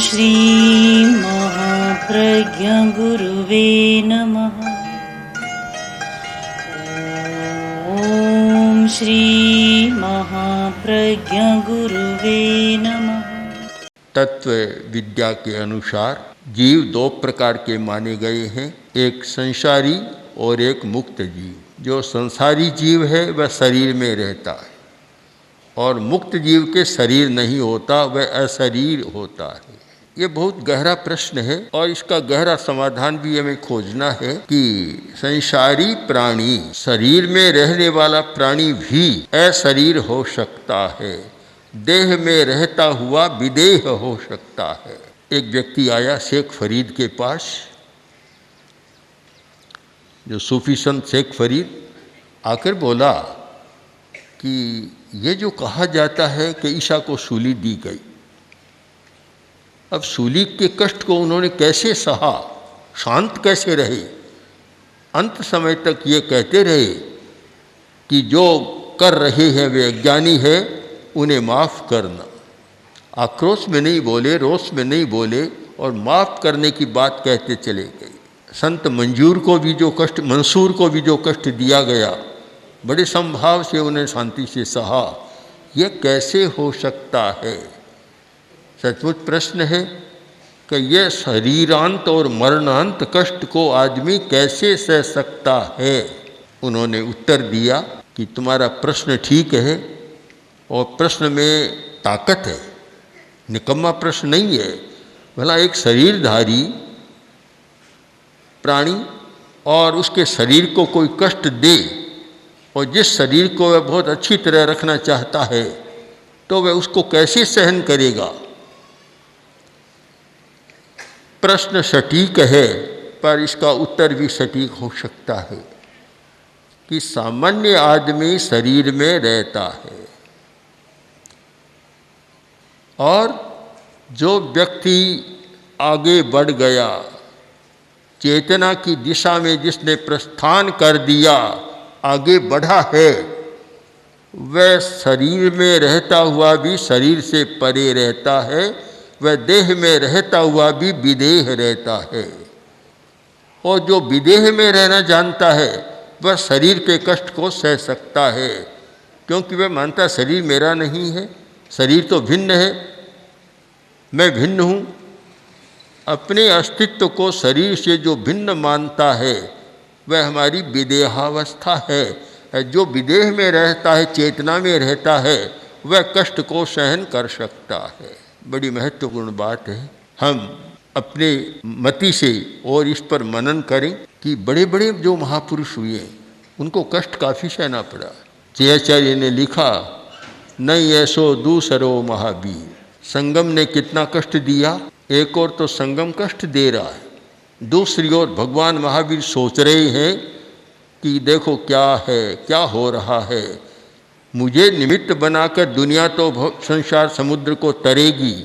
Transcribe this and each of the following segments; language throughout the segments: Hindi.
श्री महाप्रज्ञ गुरुवे नमः। ओम श्री महाप्रज्ञ गुरुवे नमः। तत्व विद्या के अनुसार जीव दो प्रकार के माने गए हैं, एक संसारी और एक मुक्त जीव। जो संसारी जीव है वह शरीर में रहता है और मुक्त जीव के शरीर नहीं होता, वह अशरीर होता है। ये बहुत गहरा प्रश्न है और इसका गहरा समाधान भी हमें खोजना है कि संसारी प्राणी, शरीर में रहने वाला प्राणी भी अशरीर हो सकता है, देह में रहता हुआ विदेह हो सकता है। एक व्यक्ति आया शेख फरीद के पास, जो सूफी संत शेख फरीद, आकर बोला कि ये जो कहा जाता है कि ईसा को सूली दी गई, अब सूली के कष्ट को उन्होंने कैसे सहा, शांत कैसे रहे, अंत समय तक ये कहते रहे कि जो कर रहे हैं वे अज्ञानी है, उन्हें माफ़ करना। आक्रोश में नहीं बोले, रोष में नहीं बोले और माफ़ करने की बात कहते चले गए। संत मंजूर को भी जो कष्ट, मंसूर को भी जो कष्ट दिया गया, बड़े संभाव से उन्हें शांति से सहा। यह कैसे हो सकता है? सचमुच प्रश्न है कि यह शरीरांत और मरणांत कष्ट को आदमी कैसे सह सकता है। उन्होंने उत्तर दिया कि तुम्हारा प्रश्न ठीक है और प्रश्न में ताकत है, निकम्मा प्रश्न नहीं है। भला एक शरीरधारी प्राणी और उसके शरीर को कोई कष्ट दे और जिस शरीर को वह बहुत अच्छी तरह रखना चाहता है तो वह उसको कैसे सहन करेगा? प्रश्न सटीक है, पर इसका उत्तर भी सटीक हो सकता है कि सामान्य आदमी शरीर में रहता है और जो व्यक्ति आगे बढ़ गया, चेतना की दिशा में जिसने प्रस्थान कर दिया, आगे बढ़ा है, वह शरीर में रहता हुआ भी शरीर से परे रहता है, वह देह में रहता हुआ भी विदेह रहता है। और जो विदेह में रहना जानता है वह शरीर के कष्ट को सह सकता है, क्योंकि वह मानता शरीर मेरा नहीं है, शरीर तो भिन्न है, मैं भिन्न हूँ। अपने अस्तित्व को शरीर से जो भिन्न मानता है वह हमारी विदेहावस्था है। जो विदेह में रहता है, चेतना में रहता है, वह कष्ट को सहन कर सकता है। बड़ी महत्वपूर्ण बात है। हम अपने मति से और इस पर मनन करें कि बड़े बड़े जो महापुरुष हुए उनको कष्ट काफ़ी सहना पड़ा। जयाचार्य ने लिखा, नहीं ऐसो दूसरो महावीर। संगम ने कितना कष्ट दिया, एक और तो संगम कष्ट दे रहा है, दूसरी ओर भगवान महावीर सोच रहे हैं कि देखो क्या है, क्या हो रहा है, मुझे निमित्त बनाकर दुनिया तो संसार समुद्र को तरेगी,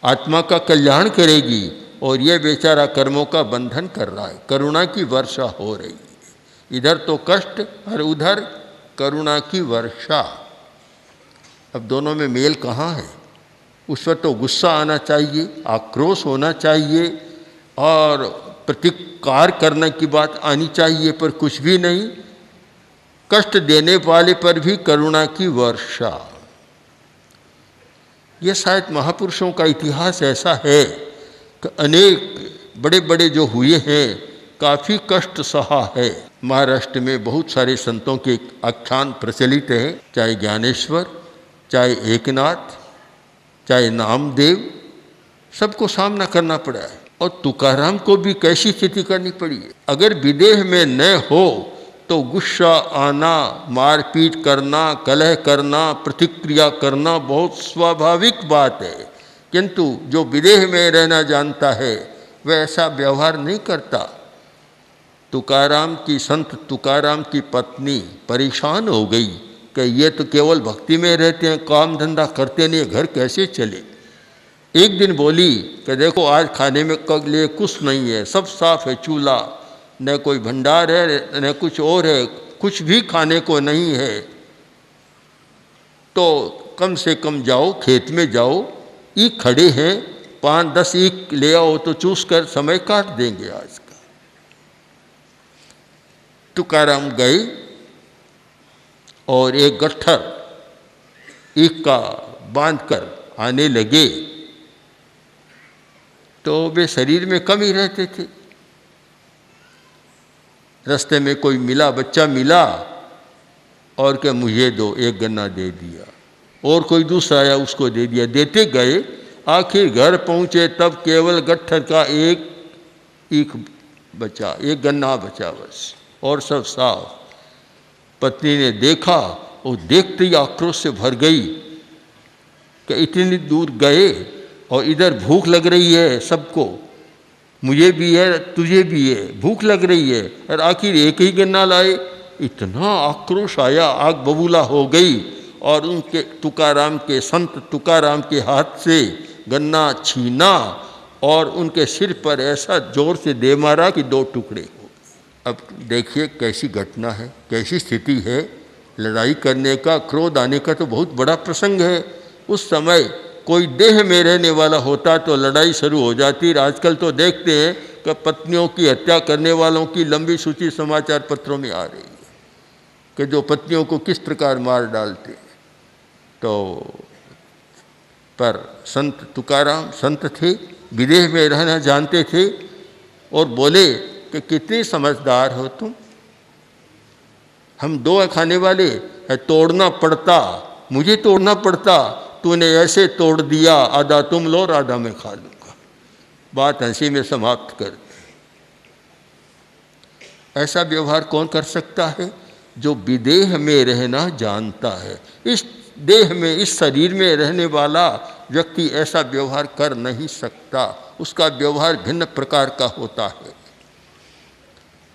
आत्मा का कल्याण करेगी, और ये बेचारा कर्मों का बंधन कर रहा है। करुणा की वर्षा हो रही है, इधर तो कष्ट और उधर करुणा की वर्षा। अब दोनों में मेल कहाँ है? उस पर तो गुस्सा आना चाहिए, आक्रोश होना चाहिए और प्रतिकार करने की बात आनी चाहिए, पर कुछ भी नहीं। कष्ट देने वाले पर भी करुणा की वर्षा। यह शायद महापुरुषों का इतिहास ऐसा है कि अनेक बड़े बड़े जो हुए हैं काफ़ी कष्ट सहा है। महाराष्ट्र में बहुत सारे संतों के आख्यान प्रचलित हैं, चाहे ज्ञानेश्वर, चाहे एकनाथ, चाहे नामदेव, सबको सामना करना पड़ा है। और तुकाराम को भी कैसी स्थिति करनी पड़ी है। अगर विदेह में न हो तो गुस्सा आना, मारपीट करना, कलह करना, प्रतिक्रिया करना बहुत स्वाभाविक बात है, किंतु जो विदेह में रहना जानता है वह ऐसा व्यवहार नहीं करता। तुकाराम की, संत तुकाराम की पत्नी परेशान हो गई कि ये तो केवल भक्ति में रहते हैं, काम धंधा करते नहीं, घर कैसे चले। एक दिन बोली कि देखो आज खाने में के लिए कुछ नहीं है, सब साफ है, चूल्हा, न कोई भंडार है न कुछ और है, कुछ भी खाने को नहीं है, तो कम से कम जाओ, खेत में जाओ, ये खड़े हैं 5-10 ईख ले आओ तो चूस कर समय काट देंगे आज का। तुकाराम गए और एक गट्ठर ईख का बांध कर आने लगे तो वे शरीर में कम ही रहते थे। रास्ते में कोई मिला, बच्चा मिला और क्या मुझे दो, एक गन्ना दे दिया, और कोई दूसरा आया उसको दे दिया, देते गए। आखिर घर पहुंचे तब केवल गट्ठर का एक ईख बचा, एक गन्ना बचा बस, और सब साफ। पत्नी ने देखा और देखते ही आक्रोश से भर गई कि इतनी दूर गए और इधर भूख लग रही है सबको, मुझे भी है तुझे भी है, भूख लग रही है, और आखिर एक ही गन्ना लाए। इतना आक्रोश आया, आग बबूला हो गई और उनके तुकाराम के, संत तुकाराम के हाथ से गन्ना छीना और उनके सिर पर ऐसा जोर से दे मारा कि 2 टुकड़े हो। अब देखिए कैसी घटना है, कैसी स्थिति है। लड़ाई करने का, क्रोध आने का तो बहुत बड़ा प्रसंग है। उस समय कोई देह में रहने वाला होता तो लड़ाई शुरू हो जाती। आजकल तो देखते हैं कि पत्नियों की हत्या करने वालों की लंबी सूची समाचार पत्रों में आ रही है कि जो पत्नियों को किस प्रकार मार डालते। तो पर संत तुकाराम संत थे, विदेह में रहना जानते थे और बोले कि कितने समझदार हो तुम, हम 2 खाने वाले है, तोड़ना पड़ता, मुझे तोड़ना पड़ता, तूने ऐसे तोड़ दिया, आधा तुम लो और आधा मैं खा लूँगा। बात हंसी में समाप्त कर दी। ऐसा व्यवहार कौन कर सकता है? जो विदेह में रहना जानता है। इस देह में, इस शरीर में रहने वाला व्यक्ति ऐसा व्यवहार कर नहीं सकता, उसका व्यवहार भिन्न प्रकार का होता है।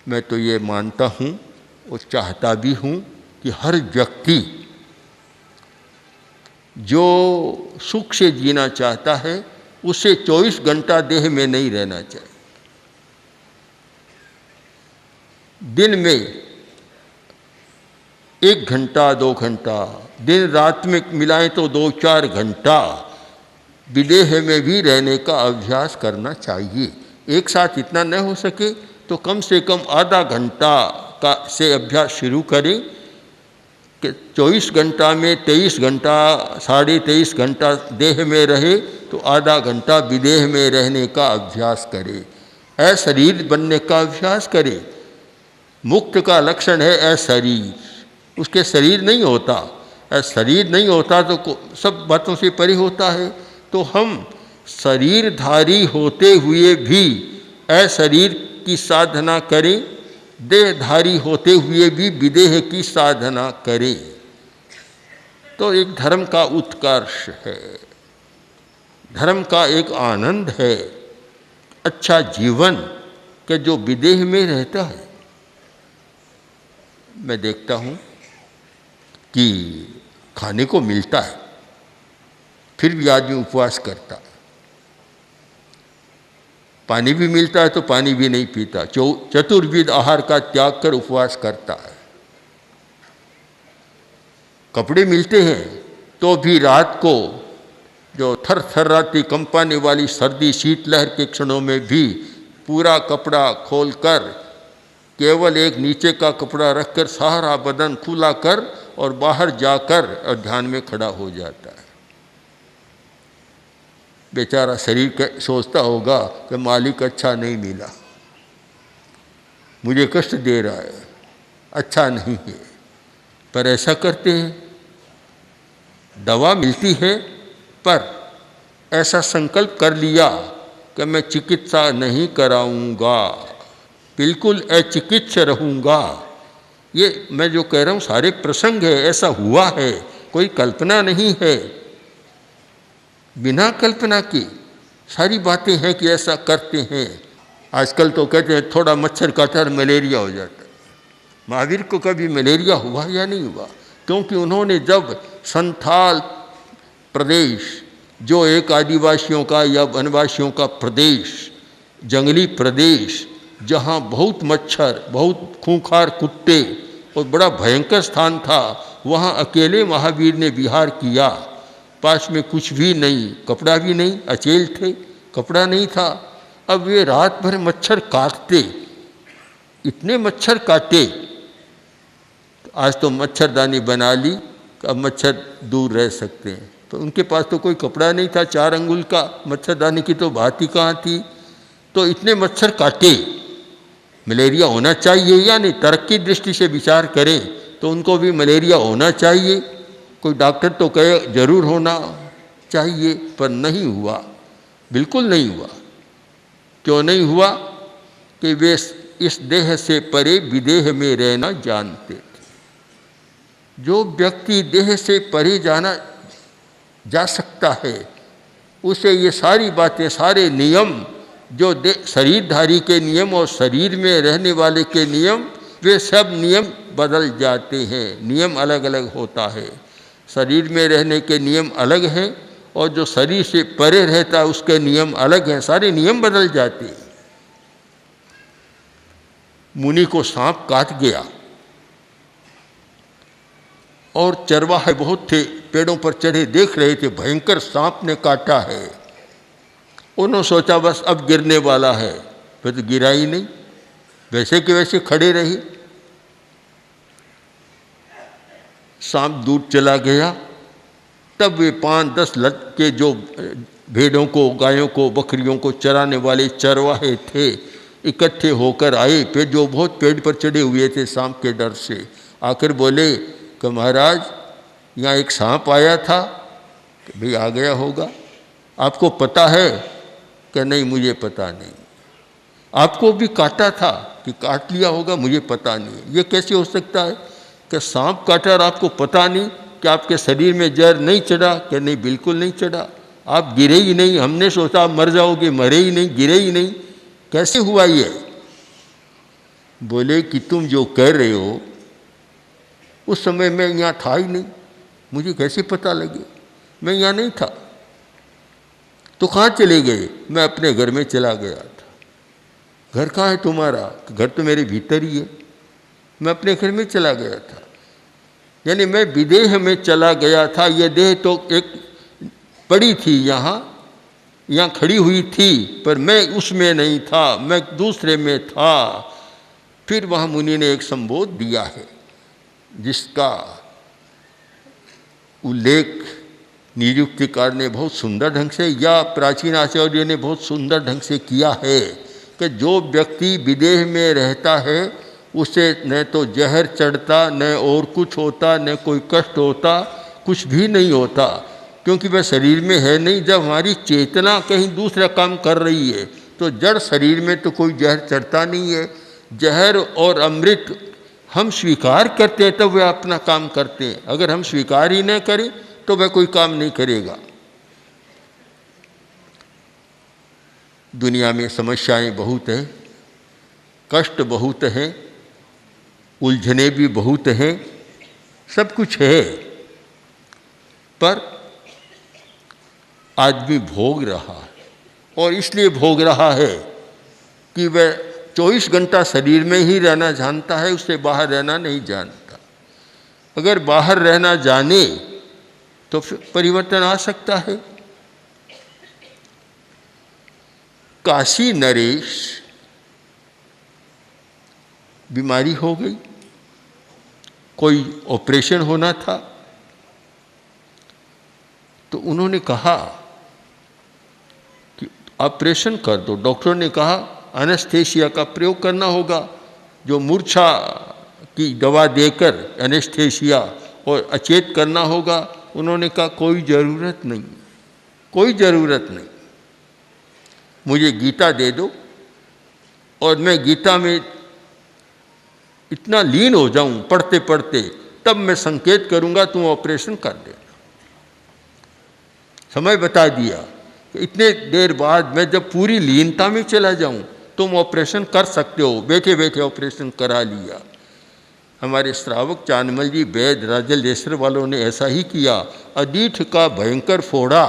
मैं तो ये मानता हूँ और चाहता भी हूँ कि हर व्यक्ति जो सुख से जीना चाहता है उसे 24 घंटा देह में नहीं रहना चाहिए। दिन में 1 घंटा 2 घंटा, दिन रात में मिलाएं तो 2-4 घंटा विदेह में भी रहने का अभ्यास करना चाहिए। एक साथ इतना न हो सके तो कम से कम आधा घंटा का से अभ्यास शुरू करें कि 24 घंटा में 23 घंटा, 23.5 घंटा देह में रहे तो आधा घंटा विदेह में रहने का अभ्यास करे। अशरीर बनने का अभ्यास करे। मुक्त का लक्षण है अशरीर, उसके शरीर नहीं होता। शरीर नहीं होता तो सब बातों से परे होता है। तो हम शरीरधारी होते हुए भी अशरीर की साधना करें, देहधारी होते हुए भी विदेह की साधना करें, तो एक धर्म का उत्कर्ष है, धर्म का एक आनंद है, अच्छा जीवन के जो विदेह में रहता है। मैं देखता हूँ कि खाने को मिलता है फिर भी आदमी उपवास करता है, पानी भी मिलता है तो पानी भी नहीं पीता, चतुर्विध आहार का त्याग कर उपवास करता है। कपड़े मिलते हैं तो भी रात को जो थर थर्राती कंपाने वाली सर्दी शीतलहर के क्षणों में भी पूरा कपड़ा खोलकर केवल एक नीचे का कपड़ा रखकर सारा बदन खुला कर और बाहर जाकर और ध्यान में खड़ा हो जाता है। बेचारा शरीर सोचता होगा कि मालिक अच्छा नहीं मिला, मुझे कष्ट दे रहा है, अच्छा नहीं है, पर ऐसा करते हैं। दवा मिलती है पर ऐसा संकल्प कर लिया कि मैं चिकित्सा नहीं कराऊंगा, बिल्कुल अचिकित्सा रहूँगा। ये मैं जो कह रहा हूँ सारे प्रसंग है, ऐसा हुआ है, कोई कल्पना नहीं है। बिना कल्पना के सारी बातें हैं कि ऐसा करते हैं। आजकल तो कहते हैं थोड़ा मच्छर काटा और मलेरिया हो जाता है। महावीर को कभी मलेरिया हुआ या नहीं हुआ? क्योंकि उन्होंने जब संथाल प्रदेश, जो एक आदिवासियों का या वनवासियों का प्रदेश, जंगली प्रदेश, जहाँ बहुत मच्छर, बहुत खूंखार कुत्ते और बड़ा भयंकर स्थान था, वहाँ अकेले महावीर ने विहार किया। पास में कुछ भी नहीं, कपड़ा भी नहीं, अचेल थे, कपड़ा नहीं था। अब वे रात भर मच्छर काटते, इतने मच्छर काटे। आज तो मच्छरदानी बना ली, अब मच्छर दूर रह सकते हैं। तो उनके पास तो कोई कपड़ा नहीं था, 4 अंगुल का, मच्छरदानी की तो बात ही कहाँ थी। तो इतने मच्छर काटे। मलेरिया होना चाहिए या नहीं, तरक्की दृष्टि से विचार करें तो उनको भी मलेरिया होना चाहिए। कोई डॉक्टर तो कहे जरूर होना चाहिए, पर नहीं हुआ, बिल्कुल नहीं हुआ। क्यों नहीं हुआ? कि वे इस देह से परे विदेह में रहना जानते थे। जो व्यक्ति देह से परे जाना जा सकता है, उसे ये सारी बातें, सारे नियम, जो शरीरधारी के नियम और शरीर में रहने वाले के नियम, वे सब नियम बदल जाते हैं। नियम अलग अलग होता है। शरीर में रहने के नियम अलग हैं और जो शरीर से परे रहता है उसके नियम अलग हैं। सारे नियम बदल जाते हैं। मुनि को सांप काट गया और चरवाहे बहुत थे, पेड़ों पर चढ़े देख रहे थे, भयंकर सांप ने काटा है। उन्होंने सोचा बस अब गिरने वाला है, फिर तो गिरा ही नहीं, वैसे के वैसे खड़े रहे। सांप दूर चला गया। तब वे 5-10 लड़के जो भेड़ों को, गायों को, बकरियों को चराने वाले चरवाहे थे, इकट्ठे होकर आए। फिर जो बहुत पेड़ पर चढ़े हुए थे सांप के डर से, आकर बोले कि महाराज यहाँ एक सांप आया था। कि भाई आ गया होगा, आपको पता है? कि नहीं मुझे पता नहीं। आपको भी काटा था? कि काट लिया होगा, मुझे पता नहीं। ये कैसे हो सकता है कि सांप काटा और आपको पता नहीं? कि आपके शरीर में जहर नहीं चढ़ा? कि नहीं बिल्कुल नहीं चढ़ा, आप गिरे ही नहीं। हमने सोचा आप मर जाओगे, मरे ही नहीं, गिरे ही नहीं। कैसे हुआ ये? बोले कि तुम जो कह रहे हो उस समय मैं यहाँ था ही नहीं, मुझे कैसे पता लगे? मैं यहाँ नहीं था। तो कहाँ चले गए? मैं अपने घर में चला गया था। घर कहाँ है तुम्हारा? घर तो मेरे भीतर ही है। मैं अपने घर में चला गया था, यानी मैं विदेह में चला गया था। ये देह तो एक पड़ी थी, यहाँ खड़ी हुई थी, पर मैं उसमें नहीं था, मैं दूसरे में था। फिर वहाँ मुनि ने एक संबोध दिया है जिसका उल्लेख निरुक्तिकार ने बहुत सुंदर ढंग से, या प्राचीन आचार्यों ने बहुत सुंदर ढंग से किया है कि जो व्यक्ति विदेह में रहता है उसे न तो जहर चढ़ता, न और कुछ होता, न कोई कष्ट होता, कुछ भी नहीं होता, क्योंकि वह शरीर में है नहीं। जब हमारी चेतना कहीं दूसरा काम कर रही है तो जड़ शरीर में तो कोई जहर चढ़ता नहीं है। जहर और अमृत हम स्वीकार करते हैं तब वह अपना काम करते हैं। अगर हम स्वीकार ही न करें तो वह कोई काम नहीं करेगा। दुनिया में समस्याएं बहुत हैं, कष्ट बहुत हैं, उलझने भी बहुत हैं, सब कुछ है, पर आदमी भोग रहा है। और इसलिए भोग रहा है कि वह 24 घंटा शरीर में ही रहना जानता है, उससे बाहर रहना नहीं जानता। अगर बाहर रहना जाने तो फिर परिवर्तन आ सकता है। काशी नरेश बीमारी हो गई, कोई ऑपरेशन होना था, तो उन्होंने कहा कि ऑपरेशन कर दो। डॉक्टर ने कहा एनेस्थेसिया का प्रयोग करना होगा, जो मूर्छा की दवा देकर एनेस्थेसिया और अचेत करना होगा। उन्होंने कहा कोई ज़रूरत नहीं, कोई ज़रूरत नहीं, मुझे गीता दे दो और मैं गीता में इतना लीन हो जाऊं पढ़ते पढ़ते, तब मैं संकेत करूंगा तुम ऑपरेशन कर देना। समय बता दिया कि इतने देर बाद मैं जब पूरी लीनता में चला जाऊं तुम ऑपरेशन कर सकते हो। बैठे बैठे ऑपरेशन करा लिया। हमारे श्रावक चानमल जी वैद्य राजलेश्वर वालों ने ऐसा ही किया। अदीठ का भयंकर फोड़ा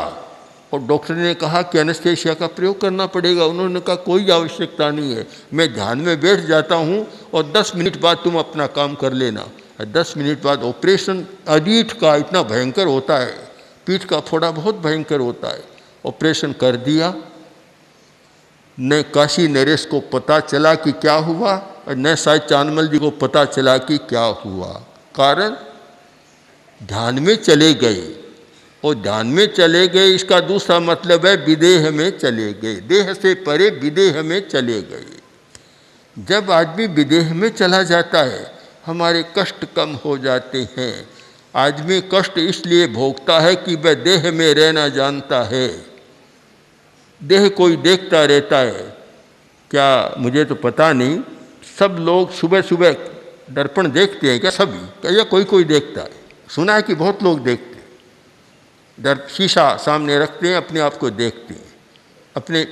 और डॉक्टर ने कहा कि एनेस्थेसिया का प्रयोग करना पड़ेगा। उन्होंने कहा कोई आवश्यकता नहीं है, मैं ध्यान में बैठ जाता हूँ और 10 मिनट बाद तुम अपना काम कर लेना। 10 मिनट बाद ऑपरेशन अदीठ का इतना भयंकर होता है, पीठ का फोड़ा बहुत भयंकर होता है। ऑपरेशन कर दिया न काशी नरेश को पता चला कि क्या हुआ, और न शायद चांदमल जी को पता चला कि क्या हुआ। कारण ध्यान में चले गए, और ध्यान में चले गए इसका दूसरा मतलब है विदेह में चले गए, देह से परे विदेह में चले गए। जब आदमी विदेह में चला जाता है हमारे कष्ट कम हो जाते हैं। आदमी कष्ट इसलिए भोगता है कि वह देह में रहना जानता है। देह कोई देखता रहता है, क्या मुझे तो पता नहीं, सब लोग सुबह सुबह दर्पण देखते हैं क्या? सभी क्या या कोई कोई देखता है? सुना है कि बहुत लोग देखते हैं, शीशा सामने रखते हैं, अपने आप को देखते हैं, अपने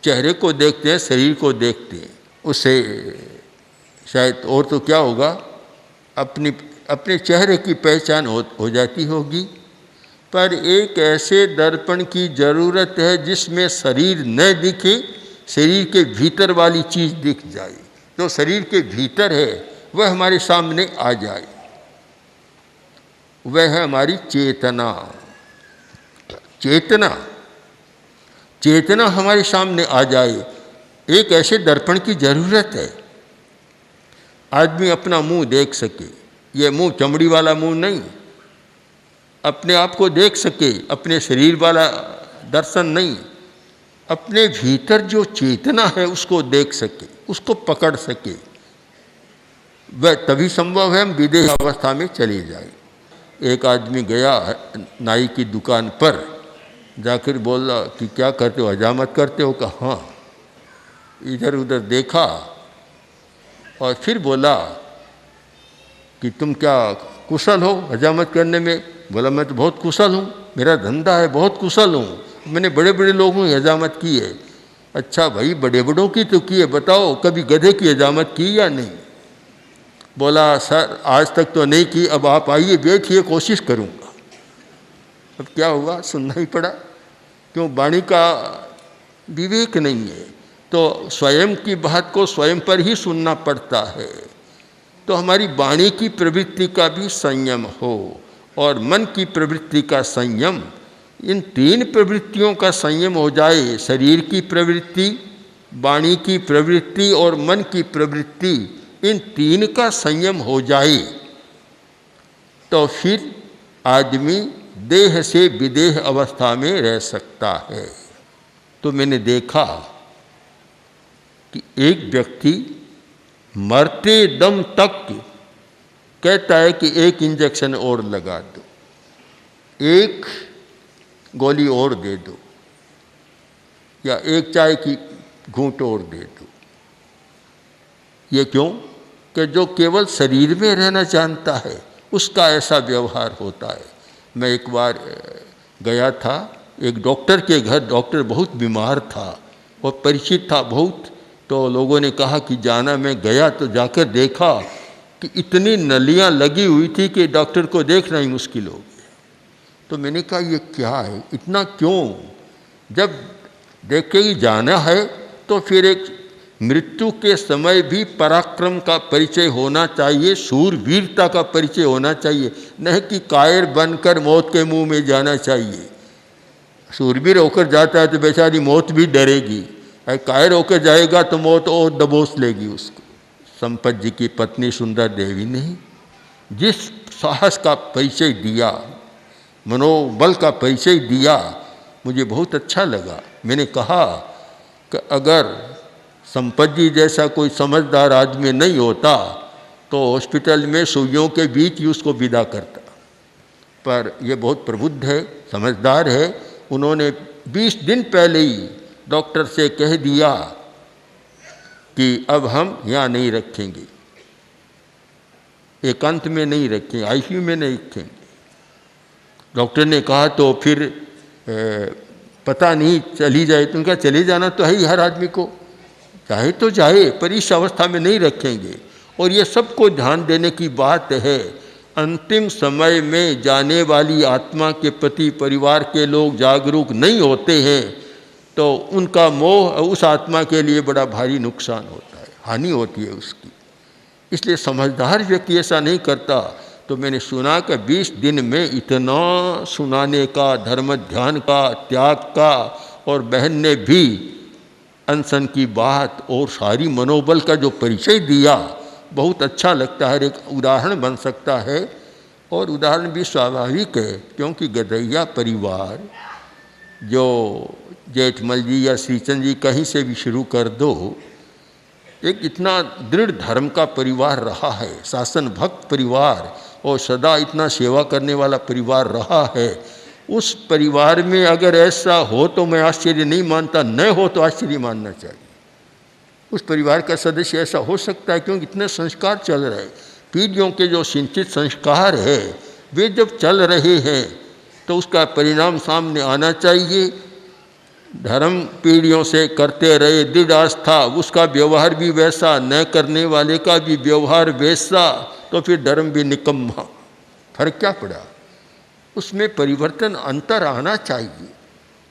चेहरे को देखते हैं, शरीर को देखते हैं। उससे शायद और तो क्या होगा, अपने चेहरे की पहचान हो जाती होगी। पर एक ऐसे दर्पण की ज़रूरत है जिसमें शरीर न दिखे, शरीर के भीतर वाली चीज़ दिख जाए। जो शरीर के भीतर है वह हमारे सामने आ जाए, वह है हमारी चेतना। चेतना हमारे सामने आ जाए, एक ऐसे दर्पण की ज़रूरत है। आदमी अपना मुंह देख सके, ये मुंह चमड़ी वाला मुंह नहीं, अपने आप को देख सके, अपने शरीर वाला दर्शन नहीं, अपने भीतर जो चेतना है उसको देख सके, उसको पकड़ सके, वह तभी संभव है हम विदेह अवस्था में चले जाए। एक आदमी गया नाई की दुकान पर, जाकर बोला कि क्या करते हो, हजामत करते हो? कहा हाँ। इधर उधर देखा और फिर बोला कि तुम क्या कुशल हो हजामत करने में? बोला मैं तो बहुत कुशल हूँ, मेरा धंधा है, बहुत कुशल हूँ, मैंने बड़े बड़े लोगों की हजामत की है। अच्छा भाई, बड़े बड़ों की तो की है, बताओ कभी गधे की हजामत की या नहीं? बोला सर आज तक तो नहीं की, अब आप आइए बैठिए, कोशिश करूँगा। अब क्या हुआ, सुनना ही पड़ा। क्यों? वाणी का विवेक नहीं है, तो स्वयं की बात को स्वयं पर ही सुनना पड़ता है। तो हमारी वाणी की प्रवृत्ति का भी संयम हो और मन की प्रवृत्ति का संयम, इन तीन प्रवृत्तियों का संयम हो जाए, शरीर की प्रवृत्ति, वाणी की प्रवृत्ति और मन की प्रवृत्ति, इन तीन का संयम हो जाए तो फिर आदमी देह से विदेह अवस्था में रह सकता है। तो मैंने देखा कि एक व्यक्ति मरते दम तक कहता है कि एक इंजेक्शन और लगा दो, एक गोली और दे दो, या एक चाय की घूंट और दे दो। ये क्यों? कि जो केवल शरीर में रहना जानता है उसका ऐसा व्यवहार होता है। मैं एक बार गया था एक डॉक्टर के घर, डॉक्टर बहुत बीमार था और परिचित था बहुत, तो लोगों ने कहा कि जाना। मैं गया तो जाकर देखा कि इतनी नलियां लगी हुई थी कि डॉक्टर को देखना ही मुश्किल हो गया। तो मैंने कहा ये क्या है, इतना क्यों? जब देखे ही जाना है तो फिर एक मृत्यु के समय भी पराक्रम का परिचय होना चाहिए, शूरवीरता का परिचय होना चाहिए, नहीं कि कायर बनकर मौत के मुंह में जाना चाहिए। शूरवीर होकर जाता है तो बेचारी मौत भी डरेगी, कायर होकर जाएगा तो मौत और दबोच लेगी उसको। संपत जी की पत्नी सुंदर देवी ने जिस साहस का परिचय दिया, मनोबल का परिचय दिया, मुझे बहुत अच्छा लगा। मैंने कहा कि अगर संपत जी जैसा कोई समझदार आदमी नहीं होता तो हॉस्पिटल में सुइयों के बीच ही उसको विदा करता। पर ये बहुत प्रबुद्ध है, समझदार है। उन्होंने 20 दिन पहले ही डॉक्टर से कह दिया कि अब हम यहाँ नहीं रखेंगे, एकांत में नहीं रखेंगे, आईसीयू में नहीं रखेंगे। डॉक्टर ने कहा तो फिर पता नहीं चली जाए, तो उनका चले जाना तो है ही हर आदमी को, चाहे तो जाए, पर इस अवस्था में नहीं रखेंगे। और ये सबको ध्यान देने की बात है। अंतिम समय में जाने वाली आत्मा के प्रति परिवार के लोग जागरूक नहीं होते हैं तो उनका मोह उस आत्मा के लिए बड़ा भारी नुकसान होता है, हानि होती है उसकी। इसलिए समझदार व्यक्ति ऐसा नहीं करता। तो मैंने सुना कि 20 दिन में इतना सुनाने का, धर्म ध्यान का, त्याग का, और बहन ने भी अनशन की बात और सारी मनोबल का जो परिचय दिया, बहुत अच्छा लगता है, एक उदाहरण बन सकता है। और उदाहरण भी स्वाभाविक है, क्योंकि गदैया परिवार जो जेठमल जी या श्रीचंद जी कहीं से भी शुरू कर दो, एक इतना दृढ़ धर्म का परिवार रहा है, शासन भक्त परिवार, और सदा इतना सेवा करने वाला परिवार रहा है। उस परिवार में अगर ऐसा हो तो मैं आश्चर्य नहीं मानता, न हो तो आश्चर्य मानना चाहिए। उस परिवार का सदस्य ऐसा हो सकता है, क्योंकि इतने संस्कार चल रहे हैं। पीढ़ियों के जो सिंचित संस्कार है वे जब चल रहे हैं तो उसका परिणाम सामने आना चाहिए। धर्म पीढ़ियों से करते रहे, दृढ़ आस्था, उसका व्यवहार भी वैसा, न करने वाले का भी व्यवहार वैसा, तो फिर धर्म भी निकम्मा। फर्क क्या पड़ा? उसमें परिवर्तन, अंतर आना चाहिए।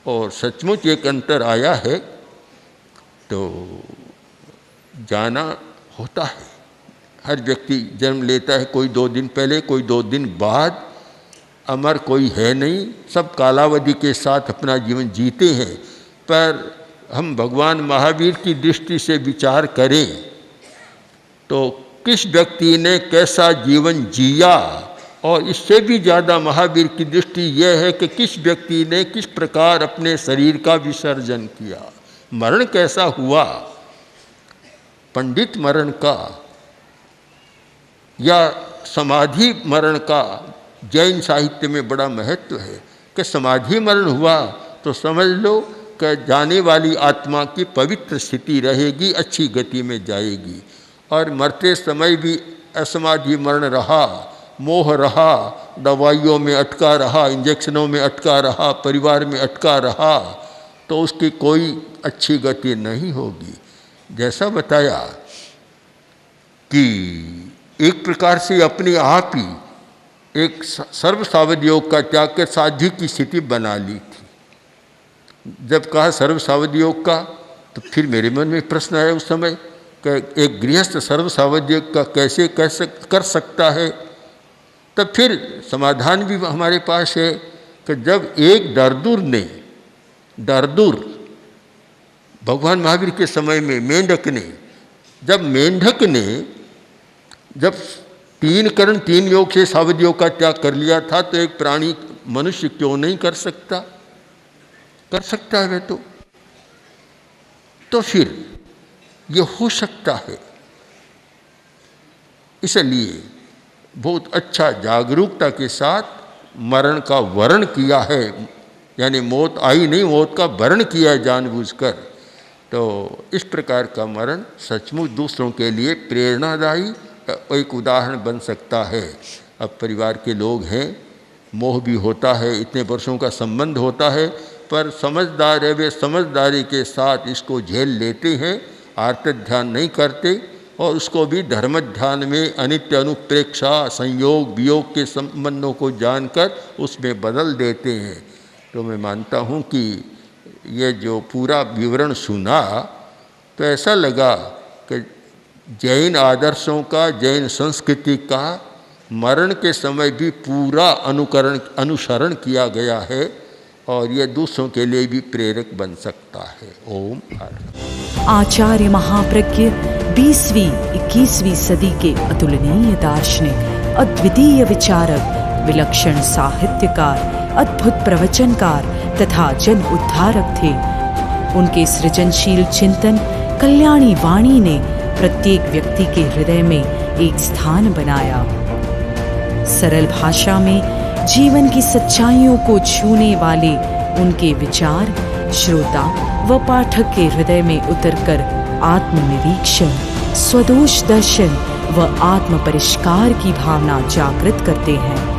और सचमुच एक अंतर आया है तो जाना होता है। हर व्यक्ति जन्म लेता है, कोई 2 दिन पहले, कोई 2 दिन बाद। अमर कोई है नहीं, सब कालावधि के साथ अपना जीवन जीते हैं। पर हम भगवान महावीर की दृष्टि से विचार करें तो किस व्यक्ति ने कैसा जीवन जिया, और इससे भी ज़्यादा महावीर की दृष्टि यह है कि किस व्यक्ति ने किस प्रकार अपने शरीर का विसर्जन किया, मरण कैसा हुआ। पंडित मरण का या समाधि मरण का जैन साहित्य में बड़ा महत्व है कि समाधि मरण हुआ तो समझ लो कि जाने वाली आत्मा की पवित्र स्थिति रहेगी, अच्छी गति में जाएगी। और मरते समय भी असमाधि मरण रहा, मोह रहा, दवाइयों में अटका रहा, इंजेक्शनों में अटका रहा, परिवार में अटका रहा, तो उसकी कोई अच्छी गति नहीं होगी। जैसा बताया कि एक प्रकार से अपने आप ही एक सर्व सावध योग का त्याग कर साध्य की स्थिति बना ली थी। जब कहा सर्व सावध योग का, तो फिर मेरे मन में प्रश्न आया उस समय कि एक गृहस्थ सर्व सावध योग का कैसे कर सकता है। तब फिर समाधान भी हमारे पास है कि जब एक दरदूर भगवान महावीर के समय में मेंढक ने जब 3 करण 3 योग से सावध योग का त्याग कर लिया था, तो एक प्राणी मनुष्य क्यों नहीं कर सकता? कर सकता है वह तो फिर ये हो सकता है। इसलिए बहुत अच्छा जागरूकता के साथ मरण का वरण किया है, यानी मौत आई नहीं, मौत का वरण किया है जानबूझकर। तो इस प्रकार का मरण सचमुच दूसरों के लिए प्रेरणादायी एक उदाहरण बन सकता है। अब परिवार के लोग हैं, मोह भी होता है, इतने वर्षों का संबंध होता है, पर समझदार है, वे समझदारी के साथ इसको झेल लेते हैं, आर्त ध्यान नहीं करते, और उसको भी धर्म ध्यान में अनित्य अनुप्रेक्षा, संयोग वियोग के संबंधों को जानकर उसमें बदल देते हैं। तो मैं मानता हूँ कि ये जो पूरा विवरण सुना तो ऐसा लगा कि जैन आदर्शों का, जैन संस्कृति का मरण के समय भी पूरा अनुसरण किया गया है, और ये दूसरों के लिए भी प्रेरक बन सकता है। ओम आचार्य महाप्रज्ञ 20वीं 21वीं सदी के अतुलनीय दार्शनिक, अद्वितीय विचारक, विलक्षण साहित्यकार, अद्भुत प्रवचनकार तथा जन उद्धारक थे। उनके सृजनशील चिंतन कल्याणी वाणी ने प्रत्येक व्यक्ति के हृदय में एक स्थान बनाया। सरल भाषा में जीवन की सच्चाइयों को छूने वाले उनके विचार श्रोता व पाठक के हृदय में उतरकर आत्मनिरीक्षण, स्वदोष दर्शन व आत्म परिष्कार की भावना जागृत करते हैं।